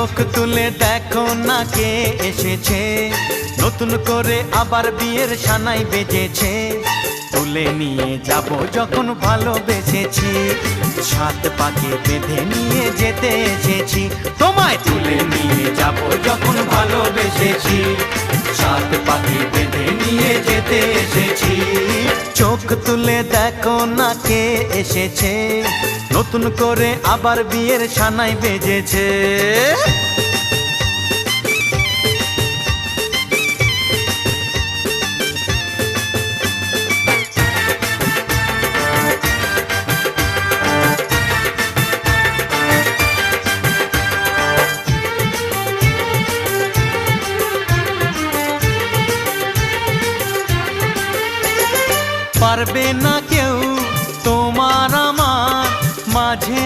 চোখ তুলে দেখো না কে এসেছে, নতুন করে আবার বিয়ের সানাই বেজেছে। তুলে নিয়ে যাব যখন ভালোবেসেছি, সাত পাকে বেঁধে নিয়ে যেতে এসেছি। তোমায় তুলে নিয়ে যাব যখন ভালোবেসেছি, সাত পাকে বেঁধে নিয়ে যেতে এসেছি। চোখ তুলে দেখো না কে এসেছে, নতুন করে আবার বিয়ের সানাই বেজেছে। পারবে না কেউ তোমার আমার মাঝে